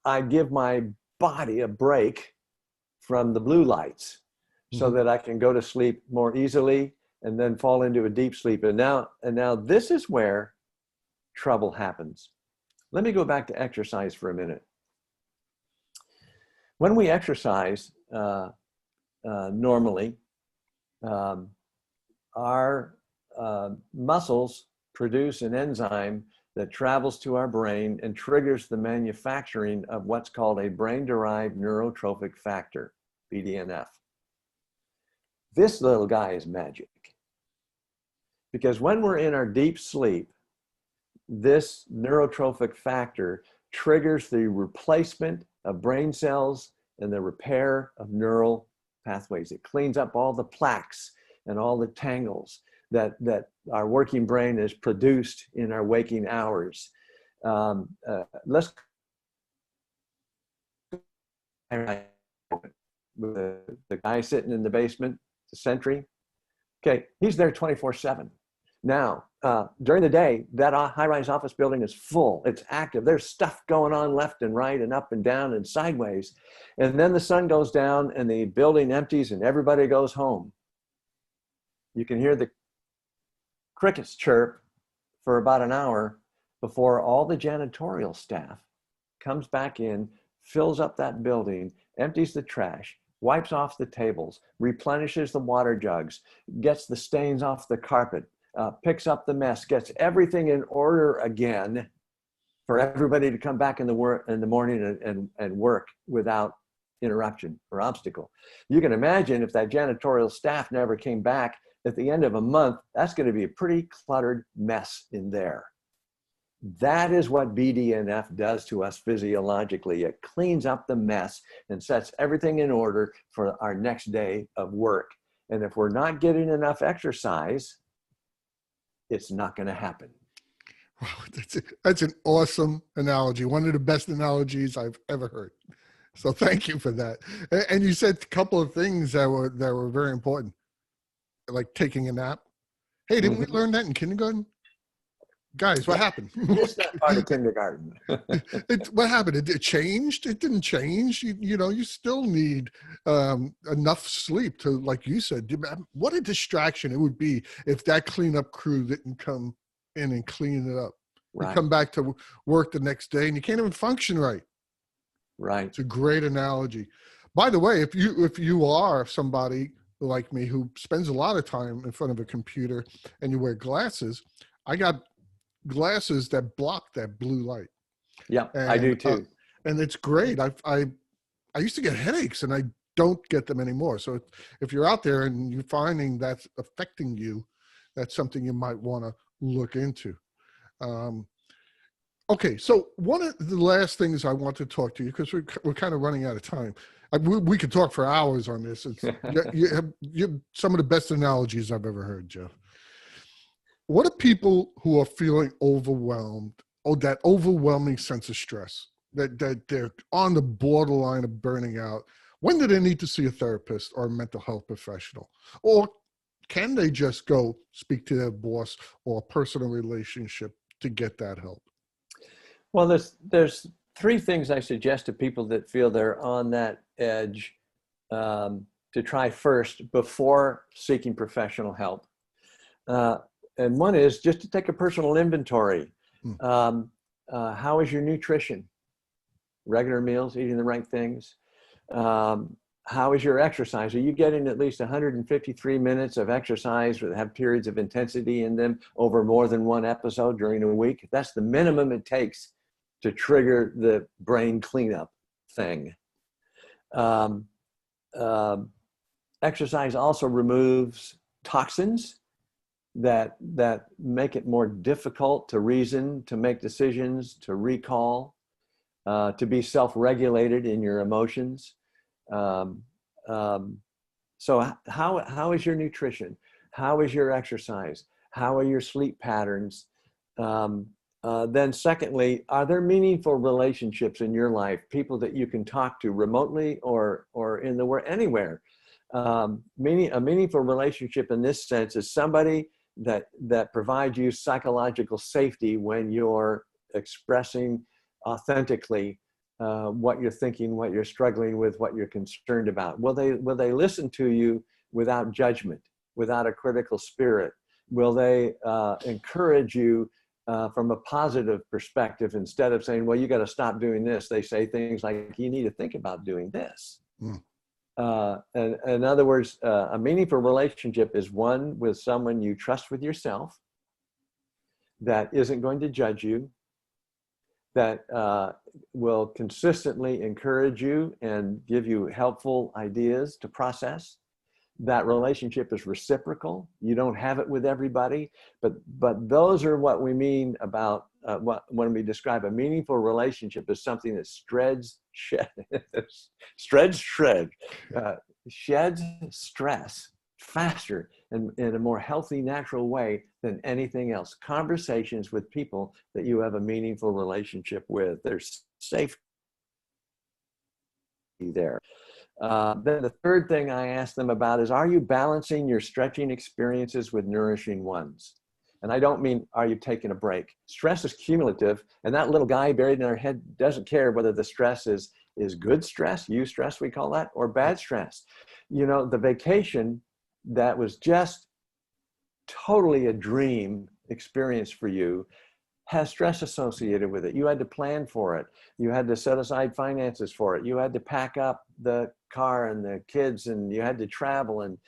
I give my body a break from the blue lights so that I can go to sleep more easily and then fall into a deep sleep. And now this is where trouble happens. Let me go back to exercise for a minute. When we exercise normally, our muscles produce an enzyme that travels to our brain and triggers the manufacturing of what's called a brain-derived neurotrophic factor, BDNF. This little guy is magic, because when we're in our deep sleep, this neurotrophic factor triggers the replacement of brain cells and the repair of neural pathways. It cleans up all the plaques and all the tangles that our working brain has produced in our waking hours. Let's the guy sitting in the basement, the sentry. Okay, he's there 24/7. Now, during the day, that high-rise office building is full. It's active. There's stuff going on left and right and up and down and sideways. And then the sun goes down and the building empties and everybody goes home. You can hear the crickets chirp for about an hour before all the janitorial staff comes back in, fills up that building, empties the trash, wipes off the tables, replenishes the water jugs, gets the stains off the carpet, picks up the mess, gets everything in order again for everybody to come back in the morning and work without interruption or obstacle. You can imagine if that janitorial staff never came back at the end of a month, that's going to be a pretty cluttered mess in there. That is what BDNF does to us physiologically. It cleans up the mess and sets everything in order for our next day of work. And if we're not getting enough exercise, it's not going to happen. Wow, that's an awesome analogy. One of the best analogies I've ever heard. So thank you for that. And you said a couple of things that were very important, like taking a nap. Hey, didn't we learn that in kindergarten? Guys, what happened? It's not part of kindergarten. What happened? It changed? It didn't change. You still need enough sleep to, like you said, what a distraction it would be if that cleanup crew didn't come in and clean it up. Right. You come back to work the next day and you can't even function right. Right. It's a great analogy. By the way, if you are somebody like me who spends a lot of time in front of a computer and you wear glasses, I got glasses that block that blue light. Yeah, I do too. And it's great. I used to get headaches and I don't get them anymore. So if you're out there and you're finding that's affecting you, that's something you might want to look into. Okay, so one of the last things I want to talk to you, because we're kind of running out of time. We could talk for hours on this. You have some of the best analogies I've ever heard, Jeff. What are people who are feeling overwhelmed, or that overwhelming sense of stress, that they're on the borderline of burning out? When do they need to see a therapist or a mental health professional? Or can they just go speak to their boss or a personal relationship to get that help? Well, there's three things I suggest to people that feel they're on that edge to try first before seeking professional help. And one is just to take a personal inventory. How is your nutrition? Regular meals, eating the right things. How is your exercise? Are you getting at least 153 minutes of exercise that have periods of intensity in them over more than one episode during a week? That's the minimum it takes to trigger the brain cleanup thing. Exercise also removes toxins that make it more difficult to reason, to make decisions, to recall, to be self-regulated in your emotions. So how is your nutrition? How is your exercise? How are your sleep patterns? Then secondly, are there meaningful relationships in your life, people that you can talk to remotely or in the world, anywhere? A meaningful relationship in this sense is somebody that provides you psychological safety when you're expressing authentically what you're thinking, what you're struggling with, what you're concerned about. Will they listen to you without judgment, without a critical spirit? Will they encourage you from a positive perspective instead of saying, well, you got to stop doing this? They say things like, you need to think about doing this. And in other words, a meaningful relationship is one with someone you trust with yourself, that isn't going to judge you, that will consistently encourage you and give you helpful ideas to process. That relationship is reciprocal. You don't have it with everybody, but those are what we mean about when we describe a meaningful relationship as something that sheds stress faster and in a more healthy, natural way than anything else. Conversations with people that you have a meaningful relationship with, there's safety there. Then the third thing I ask them about is, are you balancing your stretching experiences with nourishing ones? And I don't mean, are you taking a break? Stress is cumulative, and that little guy buried in our head doesn't care whether the stress is good stress, eustress we call that, or bad stress. You know, the vacation that was just totally a dream experience for you has stress associated with it. You had to plan for it. You had to set aside finances for it. You had to pack up the car and the kids, and you had to travel and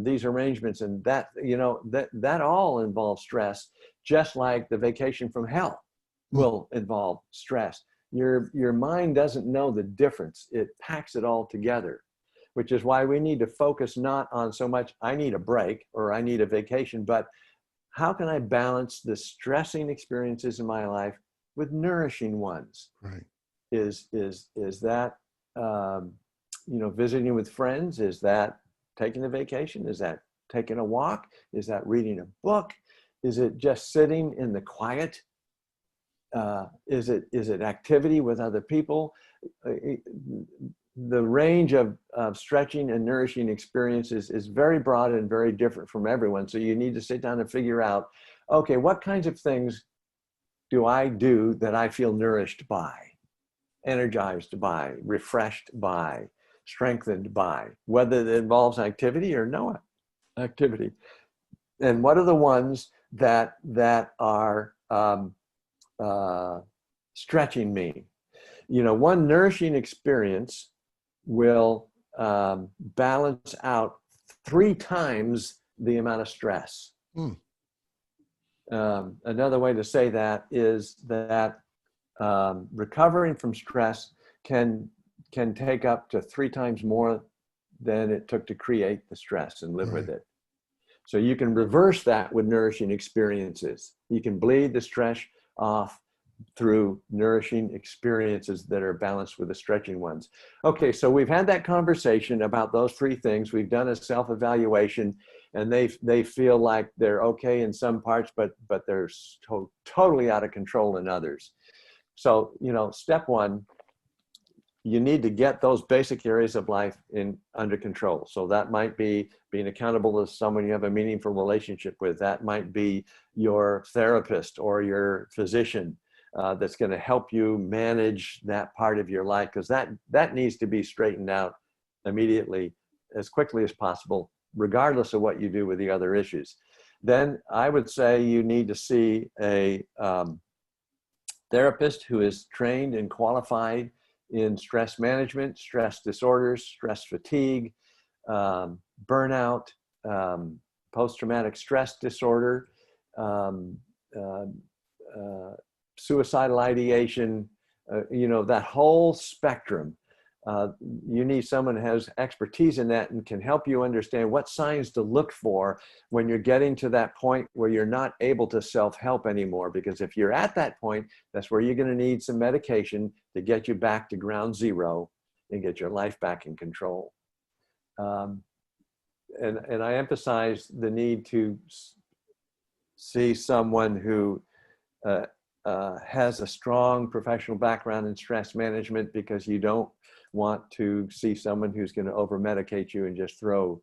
these arrangements, and that, you know, that all involves stress, just like the vacation from hell will involve stress. Your mind doesn't know the difference. It packs it all together, which is why we need to focus not on so much, I need a break or I need a vacation, but how can I balance the stressing experiences in my life with nourishing ones? Right. Is that, you know, visiting with friends? Is that taking a vacation? Is that taking a walk? Is that reading a book? Is it just sitting in the quiet? Is it activity with other people? The range of stretching and nourishing experiences is very broad and very different from everyone. So you need to sit down and figure out, okay, what kinds of things do I do that I feel nourished by, energized by, refreshed by, strengthened by, whether it involves activity or no activity? And what are the ones that are stretching me? You know, one nourishing experience will balance out 3 times the amount of stress. Another way to say that is that recovering from stress can take up to 3 times more than it took to create the stress and live with it. So you can reverse that with nourishing experiences. You can bleed the stress off through nourishing experiences that are balanced with the stretching ones. Okay, so we've had that conversation about those three things. We've done a self-evaluation, and they feel like they're okay in some parts, but they're totally out of control in others. So, step one, you need to get those basic areas of life under control. So that might be being accountable to someone you have a meaningful relationship with. That might be your therapist or your physician that's going to help you manage that part of your life, because that needs to be straightened out immediately, as quickly as possible, regardless of what you do with the other issues. Then I would say you need to see a therapist who is trained and qualified in stress management, stress disorders, stress fatigue, burnout, post-traumatic stress disorder, suicidal ideation, that whole spectrum. You need someone who has expertise in that and can help you understand what signs to look for when you're getting to that point where you're not able to self-help anymore. Because if you're at that point, that's where you're going to need some medication to get you back to ground zero and get your life back in control. And I emphasize the need to see someone who has a strong professional background in stress management, because you don't want to see someone who's going to over-medicate you and just throw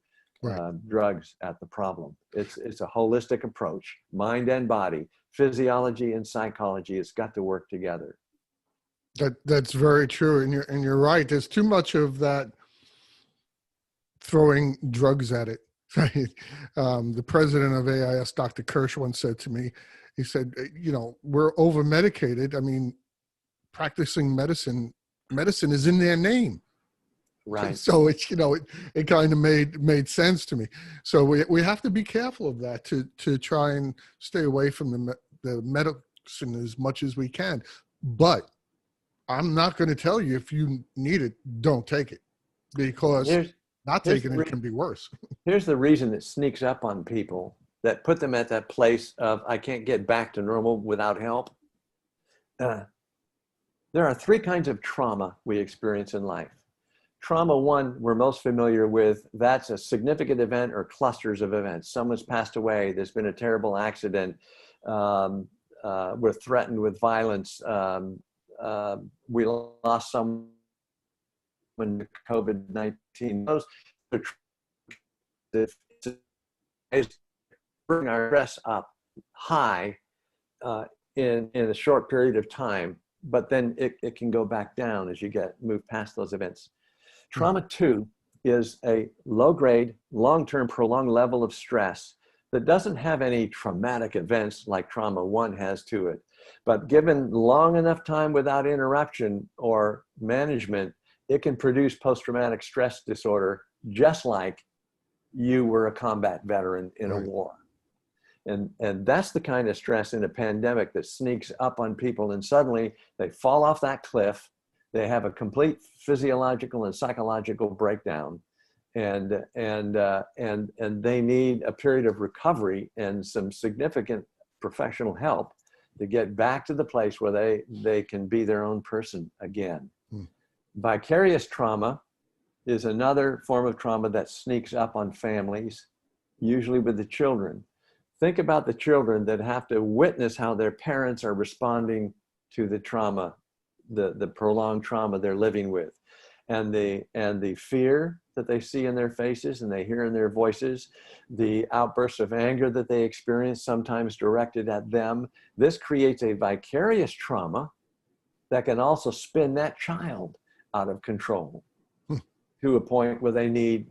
drugs at the problem. It's a holistic approach, mind and body, physiology and psychology. It's got to work together. That's very true, and you're right. There's too much of that throwing drugs at it. The president of AIS, Dr. Kirsch, once said to me, he said, we're over-medicated. I mean, practicing medicine is in their name. Right. So it's, it kind of made sense to me. So we have to be careful of that to try and stay away from the medicine as much as we can. But I'm not going to tell you, if you need it, don't take it, because not taking it can be worse. Here's the reason it sneaks up on people that put them at that place of, I can't get back to normal without help. There are three kinds of trauma we experience in life. Trauma one, we're most familiar with. That's a significant event or clusters of events. Someone's passed away. There's been a terrible accident. We're threatened with violence. We lost someone to COVID-19. Those bring our stress up high in a short period of time, but then it can go back down as you move past those events. Trauma two is a low-grade, long-term, prolonged level of stress that doesn't have any traumatic events like trauma one has to it. But given long enough time without interruption or management, it can produce post-traumatic stress disorder, just like you were a combat veteran in a war. And that's the kind of stress in a pandemic that sneaks up on people, and suddenly they fall off that cliff. They have a complete physiological and psychological breakdown, and they need a period of recovery and some significant professional help to get back to the place where they can be their own person again. Vicarious trauma is another form of trauma that sneaks up on families, usually with the children. Think about the children that have to witness how their parents are responding to the trauma, the prolonged trauma they're living with, and the fear that they see in their faces and they hear in their voices, the outbursts of anger that they experience, sometimes directed at them. This creates a vicarious trauma that can also spin that child out of control to a point where they need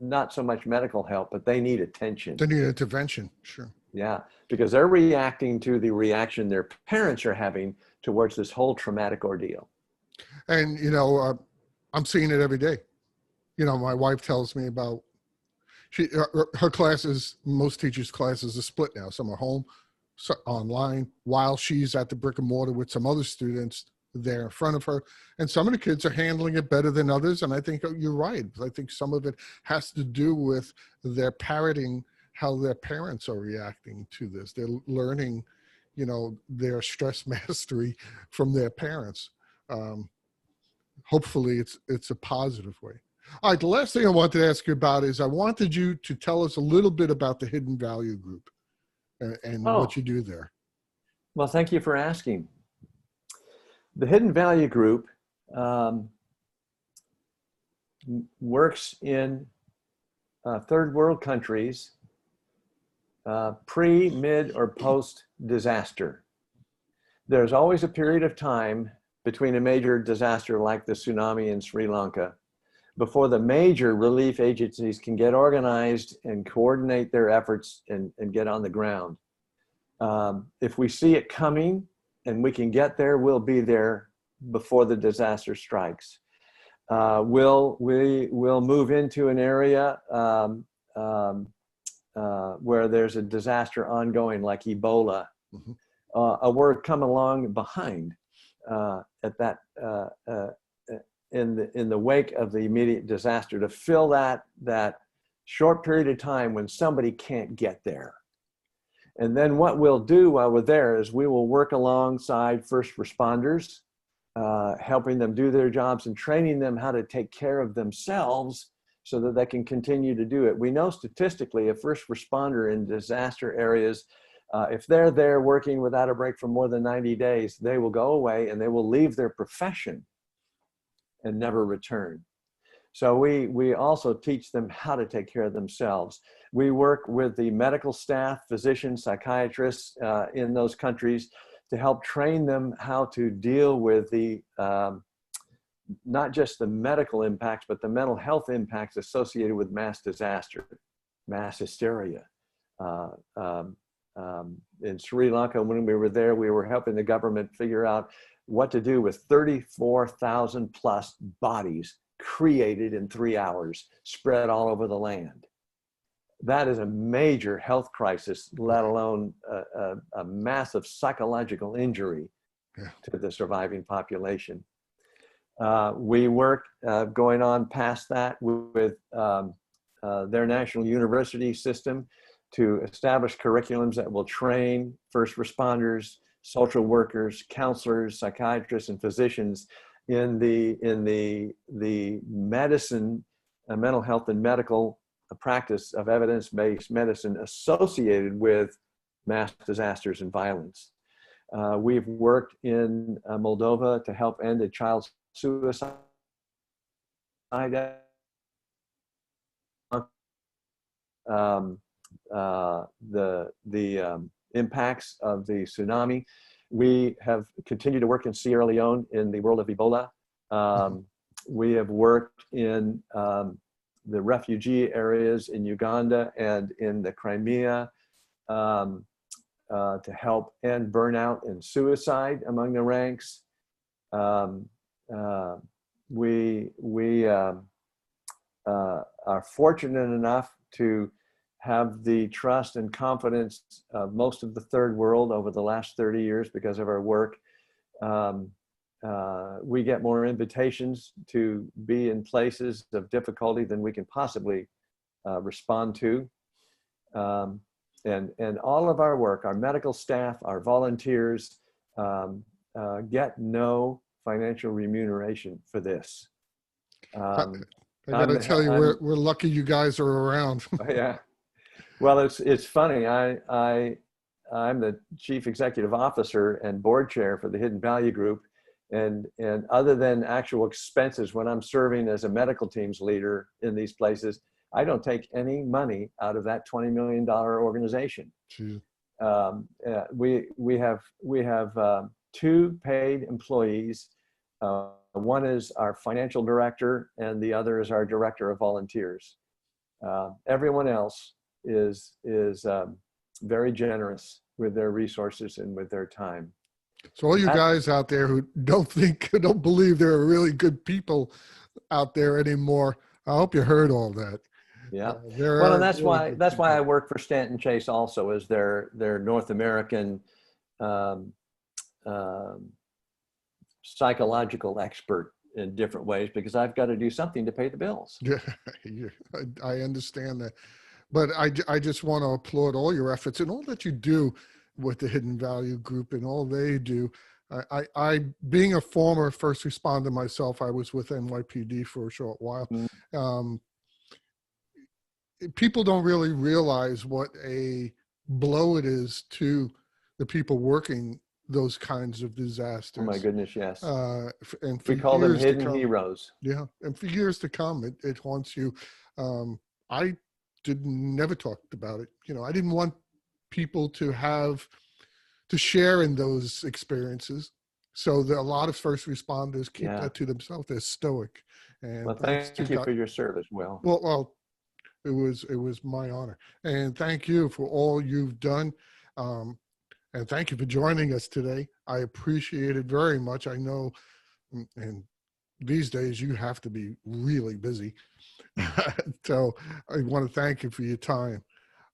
not so much medical help, but they need attention. They need intervention, sure. Yeah, because they're reacting to the reaction their parents are having towards this whole traumatic ordeal. And, I'm seeing it every day. My wife tells me about, her classes, most teachers' classes are split now. Some are home, some online, while she's at the brick and mortar with some other students there in front of her. And some of the kids are handling it better than others. And I think you're right. I think some of it has to do with their parroting how their parents are reacting to this. They're learning, their stress mastery from their parents. Hopefully it's a positive way. All right, the last thing I wanted to ask you about is I wanted you to tell us a little bit about the Hidden Value Group and what you do there. Well, thank you for asking. The Hidden Value Group works in third world countries, pre, mid, or post disaster. There's always a period of time between a major disaster like the tsunami in Sri Lanka before the major relief agencies can get organized and coordinate their efforts and get on the ground. If we see it coming and we can get there, we'll be there before the disaster strikes. We'll move into an area where there's a disaster ongoing, like Ebola. Mm-hmm. We're come along behind at that in the wake of the immediate disaster to fill that short period of time when somebody can't get there. And then what we'll do while we're there is we will work alongside first responders, helping them do their jobs and training them how to take care of themselves so that they can continue to do it. We know statistically a first responder in disaster areas, if they're there working without a break for more than 90 days, they will go away and they will leave their profession and never return. So we also teach them how to take care of themselves. We work with the medical staff, physicians, psychiatrists in those countries to help train them how to deal with the not just the medical impacts, but the mental health impacts associated with mass disaster, mass hysteria. In Sri Lanka, when we were there, we were helping the government figure out what to do with 34,000 plus bodies created in 3 hours, spread all over the land. That is a major health crisis, let alone a massive psychological injury to the surviving population. We work going on past that with their national university system to establish curriculums that will train first responders, social workers, counselors, psychiatrists, and physicians in the medicine, mental health and medical practice of evidence-based medicine associated with mass disasters and violence. We've worked in Moldova to help end a child suicide. The impacts of the tsunami. We have continued to work in Sierra Leone in the world of Ebola. We have worked in the refugee areas in Uganda and in the Crimea to help end burnout and suicide among the ranks. We are fortunate enough to have the trust and confidence of most of the third world over the last 30 years because of our work. We get more invitations to be in places of difficulty than we can possibly respond to. And all of our work, our medical staff, our volunteers get no financial remuneration for this. I got to tell you, we're lucky you guys are around. Yeah. Well, it's funny. I'm the chief executive officer and board chair for the Hidden Value Group. And other than actual expenses, when I'm serving as a medical teams leader in these places, I don't take any money out of that $20 million organization. We have 2 paid employees. One is our financial director, and the other is our director of volunteers. Everyone else is very generous with their resources and with their time. So all you guys out there who don't believe there are really good people out there anymore, I hope you heard all that. Yeah. Well, and that's why I work for Stanton Chase also as their North American psychological expert in different ways, because I've got to do something to pay the bills. Yeah, I understand that. But I just want to applaud all your efforts and all that you do, with the Hidden Value Group and all they do. I being a former first responder myself, I was with NYPD for a short while. People don't really realize what a blow it is to the people working those kinds of disasters. Oh my goodness, yes. And we call them hidden come, heroes. Yeah, and for years to come, it haunts you. I never talked about it. I didn't want people to share in those experiences. So a lot of first responders keep that to themselves. They're stoic. And well, thank you for your service, Will. Well, it was my honor. And thank you for all you've done. And thank you for joining us today. I appreciate it very much. I know, and these days you have to be really busy. So I want to thank you for your time.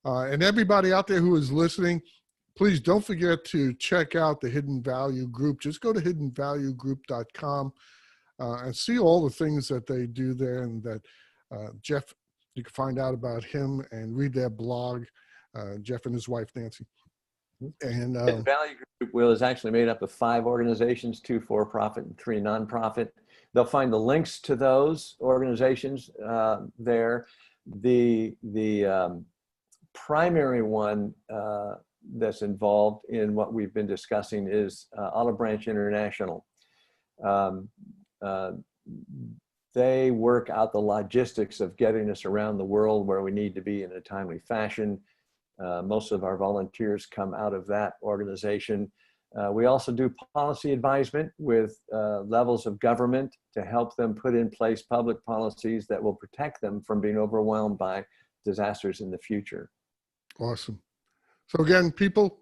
And everybody out there who is listening, please don't forget to check out the Hidden Value Group. Just go to hiddenvaluegroup.com and see all the things that they do there, and that Jeff, you can find out about him and read their blog, Jeff and his wife, Nancy. And Hidden Value Group, Will, is actually made up of 5 organizations, 2 for-profit and 3 nonprofit. They'll find the links to those organizations there. The primary one that's involved in what we've been discussing is Olive Branch International. They work out the logistics of getting us around the world where we need to be in a timely fashion. Most of our volunteers come out of that organization. We also do policy advisement with levels of government to help them put in place public policies that will protect them from being overwhelmed by disasters in the future. Awesome. So again, people,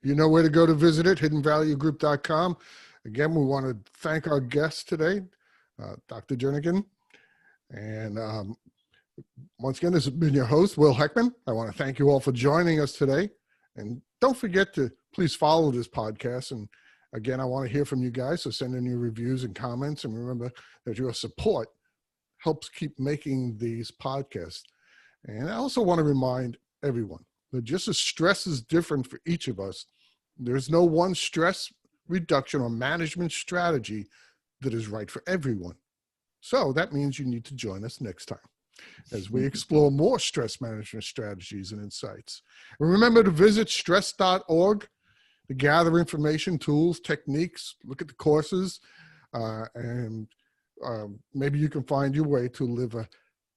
you know where to go to visit it, hiddenvaluegroup.com. Again, we want to thank our guest today, Dr. Jernigan. And once again, this has been your host, Will Heckman. I want to thank you all for joining us today. And don't forget to please follow this podcast. And again, I want to hear from you guys. So send in your reviews and comments. And remember that your support helps keep making these podcasts. And I also want to remind everyone that just as stress is different for each of us, there's no one stress reduction or management strategy that is right for everyone. So that means you need to join us next time as we explore more stress management strategies and insights. And remember to visit stress.org to gather information, tools, techniques, look at the courses, and maybe you can find your way to live a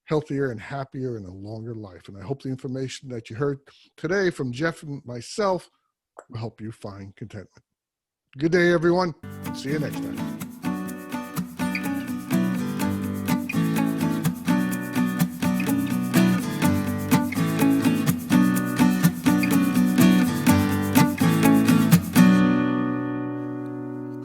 healthier and happier and a longer life. And I hope the information that you heard today from Jeff and myself will help you find contentment. Good day, everyone. See you next time.